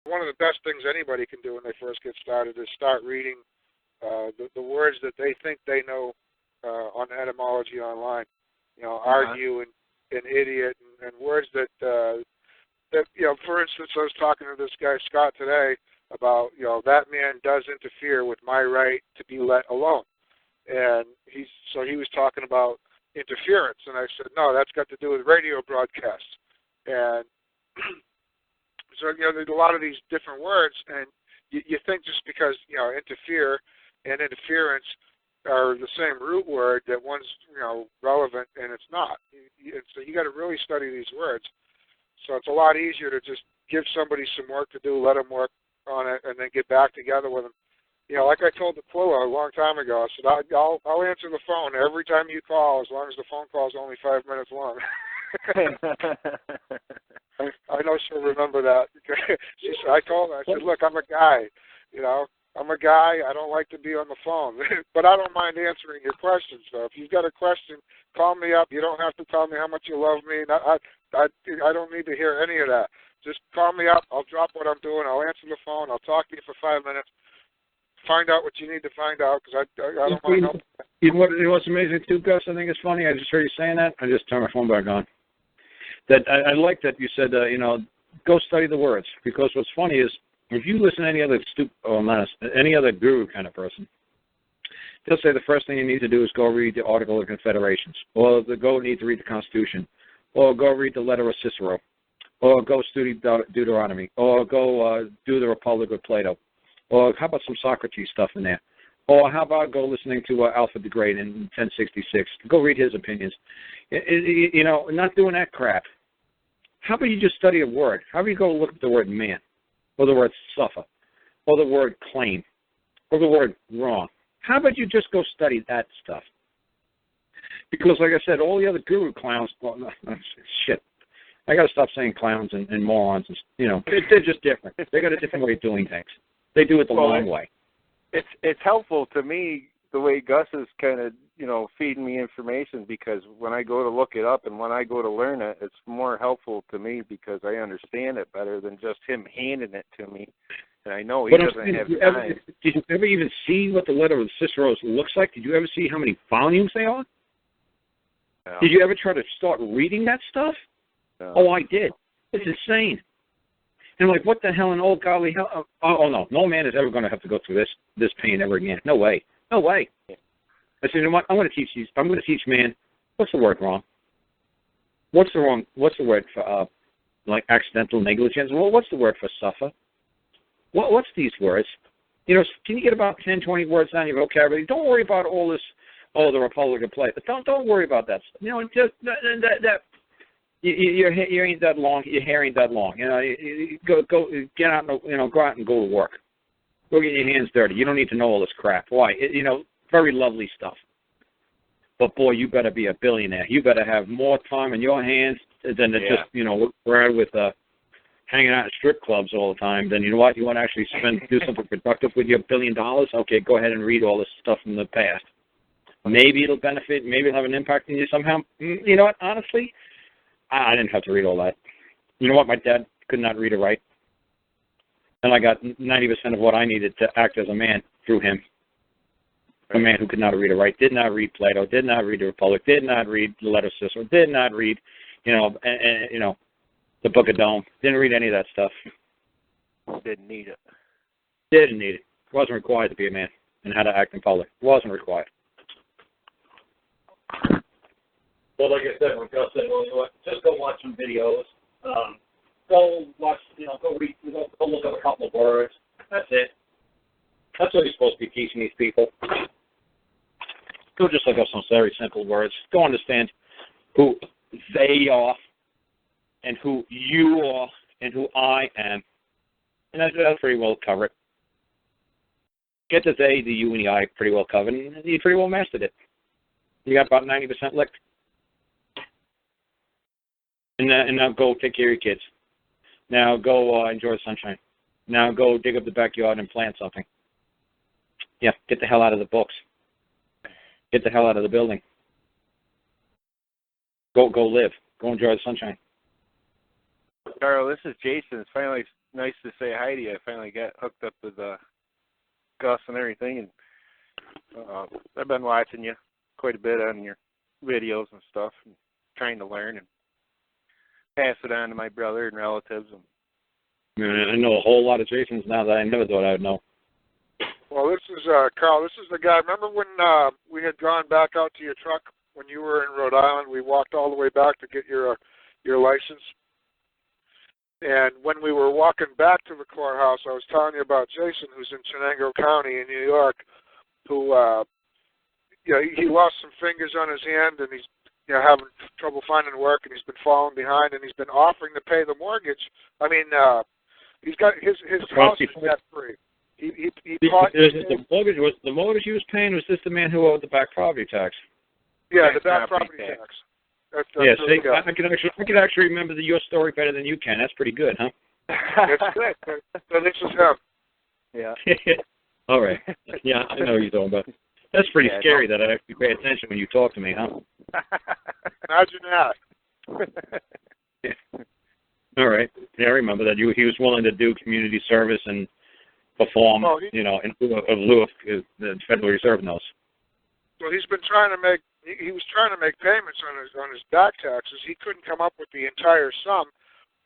one of the best things anybody can do when they first get started is start reading the words that they think they know on etymology online. Argue and idiot and words that for instance, I was talking to this guy Scott today about that man does interfere with my right to be let alone, and he was talking about interference, and I said no, that's got to do with radio broadcasts, and so there's a lot of these different words, and you think just because interfere and interference are the same root word that one's relevant, and it's not. So you got to really study these words. So it's a lot easier to just give somebody some work to do, let them work on it, and then get back together with them. Like I told the Plua a long time ago, I said I'll answer the phone every time you call, as long as the phone call is only 5 minutes long. I know she'll remember that. I told her, I said, look, I'm a guy, I'm a guy. I don't like to be on the phone, but I don't mind answering your questions. So if you've got a question, call me up. You don't have to tell me how much you love me. I don't need to hear any of that. Just call me up. I'll drop what I'm doing. I'll answer the phone. I'll talk to you for 5 minutes. Find out what you need to find out, because I don't mind helping. You know what's amazing too, Gus? I think it's funny. I just heard you saying that. I just turned my phone back on. That I like that you said, go study the words, because what's funny is, if you listen to any other any other guru kind of person, they'll say the first thing you need to do is go read the Article of Confederations, or need to read the Constitution, or go read the letter of Cicero, or go study Deuteronomy, or go do the Republic of Plato, or how about some Socrates stuff in there, or how about go listening to Alfred the Great in 1066, go read his opinions, not doing that crap. How about you just study a word? How about you go look at the word man, or the word suffer, or the word claim, or the word wrong? How about you just go study that stuff? Because, like I said, all the other guru clowns, shit. I got to stop saying clowns and morons. They're just different. They got a different way of doing things. They do it the long way. It's helpful to me the way Gus is kind of feeding me information, because when I go to look it up and when I go to learn it, it's more helpful to me because I understand it better than just him handing it to me. And I know he doesn't have time. Did you ever even see what the letter of Cicero looks like? Did you ever see how many volumes they are? No. Did you ever try to start reading that stuff? No. Oh, I did. It's insane. And I'm like, what the hell in old golly hell? Oh, no man is ever going to have to go through this pain ever again. No way. No way. Yeah. I said, you know what? I'm going to teach man. What's the word wrong? What's the word for like accidental negligence? Well, what's the word for suffer? What's these words? Can you get about 10, 20 words down your vocabulary? Don't worry about all this. Oh, the Republic of Plato. Don't worry about that. Just that. You ain't that long. Your hair ain't that long. You go get out. Go out and go to work. Go get your hands dirty. You don't need to know all this crap. Why? Very lovely stuff. But boy, you better be a billionaire. You better have more time in your hands than to just look around with hanging out at strip clubs all the time. Then you know what? You want to actually do something productive with your $1 billion? Okay, go ahead and read all this stuff from the past. Maybe it'll benefit. Maybe it'll have an impact on you somehow. You know what? Honestly, I didn't have to read all that. You know what? My dad could not read or write. And I got 90% of what I needed to act as a man through him. A man who could not read or write, did not read Plato, did not read the Republic, did not read the letter of Cicero, did not read, the Book of Dome. Didn't read any of that stuff. Didn't need it. Didn't need it. Wasn't required to be a man and how to act in public. Wasn't required. Well, like I said, when Gus said, well, you know what, just go watch some videos. Go watch, go read, go look up a couple of words. That's it. That's what you're supposed to be teaching these people. Go just look up some very simple words. Go understand who they are and who you are and who I am. And that's pretty well covered. Get the they, the you, and the I pretty well covered, and you pretty well mastered it. You got about 90% licked. And now go take care of your kids. Now go enjoy the sunshine. Now go dig up the backyard and plant something. Yeah, get the hell out of the books. Get the hell out of the building. Go live. Go enjoy the sunshine. Karl, this is Jason. It's finally nice to say hi to you. I finally got hooked up with Gus and everything, and I've been watching you quite a bit on your videos and stuff, and trying to learn and pass it on to my brother and relatives. I know a whole lot of Jasons now that I never thought I would know. Well, this is Carl. This is the guy. Remember when we had gone back out to your truck when you were in Rhode Island? We walked all the way back to get your license. And when we were walking back to the courthouse, I was telling you about Jason, who's in Chenango County in New York, who he lost some fingers on his hand, and he's having trouble finding work, and he's been falling behind, and he's been offering to pay the mortgage. I mean, he's got his house is debt free. The mortgage he was paying was just the man who owed the back property tax. Yeah, the back property tax. That's see, I can actually remember your story better than you can. That's pretty good, huh? That's good. So this is him. Yeah. All right. Yeah, I know what you're talking about. That's pretty scary that I actually pay attention when you talk to me, huh? Imagine that. Yeah. All right. Yeah, I remember that he was willing to do community service and perform, in lieu of the Federal Reserve notes. Well, he's been trying to make. He was trying to make payments on his back taxes. He couldn't come up with the entire sum,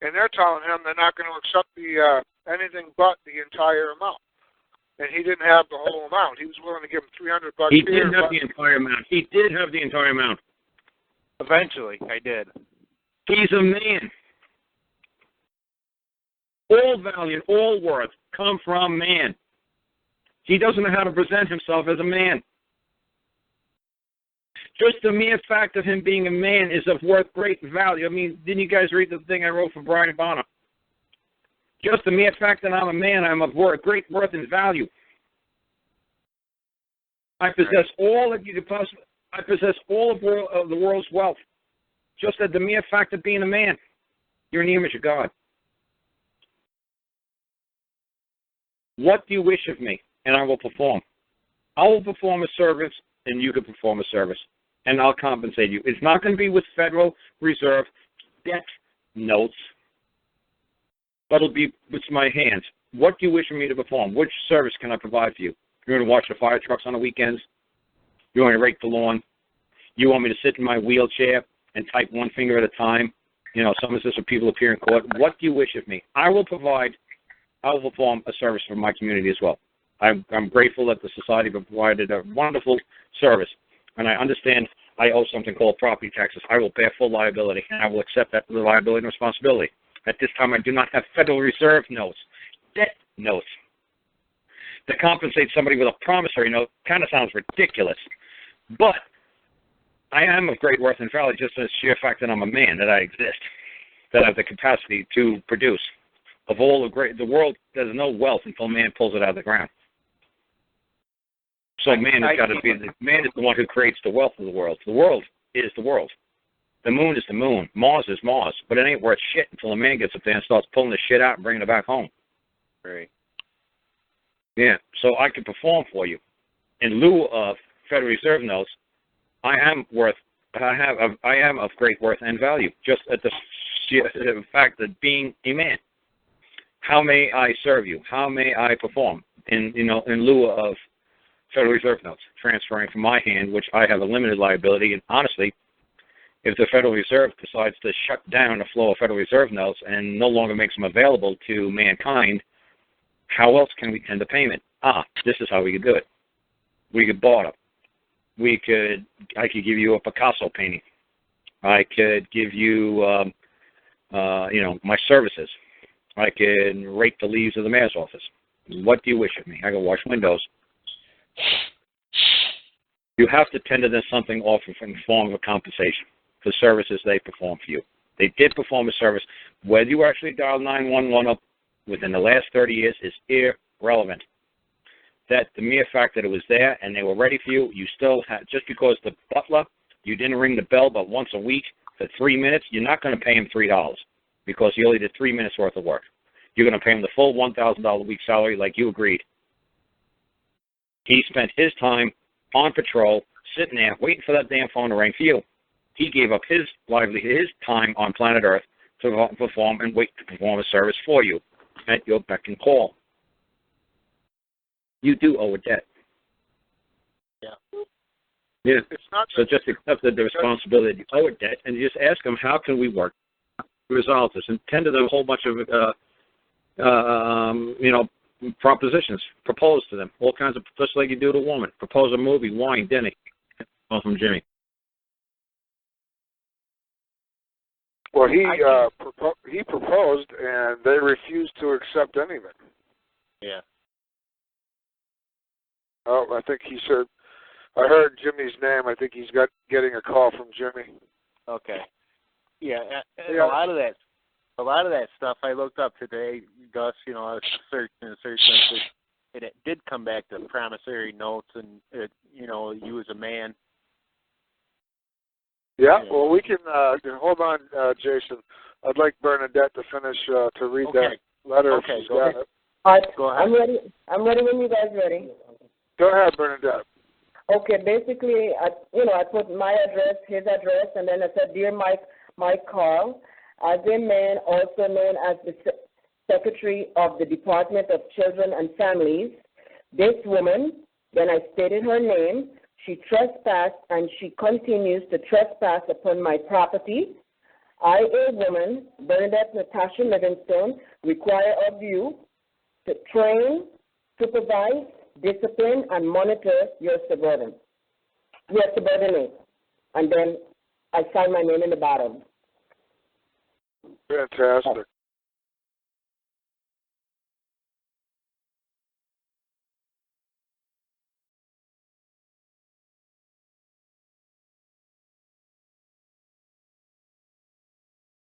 and they're telling him they're not going to accept the anything but the entire amount. And he didn't have the whole amount. He was willing to give him $300. He did have the entire amount. He did have the entire amount. Eventually, I did. He's a man. All value, all worth come from man. He doesn't know how to present himself as a man. Just the mere fact of him being a man is of worth great value. I mean, didn't you guys read the thing I wrote for Brian Bonner? Just the mere fact that I'm a man, I'm of great worth and value. I possess all that you could possibly. I possess all of the world's wealth. Just at the mere fact of being a man, you're in the image of God. What do you wish of me? And I will perform. I will perform a service, and you can perform a service, and I'll compensate you. It's not going to be with Federal Reserve debt notes, but it'll be with my hands. What do you wish of me to perform? Which service can I provide for you? You want to watch the fire trucks on the weekends? You want me to rake the lawn? You want me to sit in my wheelchair and type one finger at a time? Some of this when people appear in court. What do you wish of me? I will perform a service for my community as well. I'm grateful that the society provided a wonderful service, and I understand I owe something called property taxes. I will bear full liability, and I will accept that liability and responsibility. At this time, I do not have Federal Reserve notes, debt notes. To compensate somebody with a promissory note kind of sounds ridiculous, but I am of great worth and value just as a sheer fact that I'm a man, that I exist, that I have the capacity to produce. Of all the world, there's no wealth until man pulls it out of the ground. So man has got to be man is the one who creates the wealth of the world. The world is the world. The moon is the moon. Mars is Mars. But it ain't worth shit until a man gets up there and starts pulling the shit out and bringing it back home. Right. Yeah. So I can perform for you. In lieu of Federal Reserve notes, I am of great worth and value. Just at the fact that being a man. How may I serve you? How may I perform in lieu of Federal Reserve notes, transferring from my hand, which I have a limited liability. And honestly, if the Federal Reserve decides to shut down the flow of Federal Reserve notes and no longer makes them available to mankind, how else can we tender payment? This is how we could do it. We could barter. I could give you a Picasso painting. I could give you, my services. I can rake the leaves of the mayor's office. What do you wish of me? I can wash windows. You have to tender them something off in the form of a compensation for services they perform for you. They did perform a service. Whether you actually dialed 911 up within the last 30 years is irrelevant. That the mere fact that it was there and they were ready for you, you still had, just because the butler, you didn't ring the bell but once a week for 3 minutes, you're not going to pay him $3 because he only did 3 minutes worth of work. You're going to pay him the full $1,000 a week salary like you agreed. He spent his time on patrol, sitting there, waiting for that damn phone to ring for you. He gave up his livelihood, his time on planet Earth to perform a service for you. at your beck and call. You do owe a debt. Yeah. Yeah. It's not so just accept the responsibility. You owe a debt, and you just ask them, how can we work to resolve this? And tend to them a whole bunch of, propositions. Propose to them. All kinds of, just like you do to a woman. Propose a movie, wine, dinner. All from Jimmy. Well, he proposed, and they refused to accept any of it. Yeah. Oh, I think he said, I heard Jimmy's name. I think he's getting a call from Jimmy. Okay. Yeah, a lot of that stuff I looked up today, Gus. I was searching, and it did come back to promissory notes, and you as a man. Yeah. Well, we can hold on, Jason. I'd like Bernadette to finish to read that letter. Okay, go ahead. All right, go ahead. I'm ready when you guys ready. Go ahead, Bernadette. Okay, basically, I put my address, his address, and then I said, Dear Mike Karl, as a man also known as the Secretary of the Department of Children and Families, this woman, then I stated her name, she trespassed and she continues to trespass upon my property. I, a woman, Bernadette Natasha Livingstone, require of you to train, supervise, discipline, and monitor your subordinate. And then I sign my name in the bottom. Fantastic.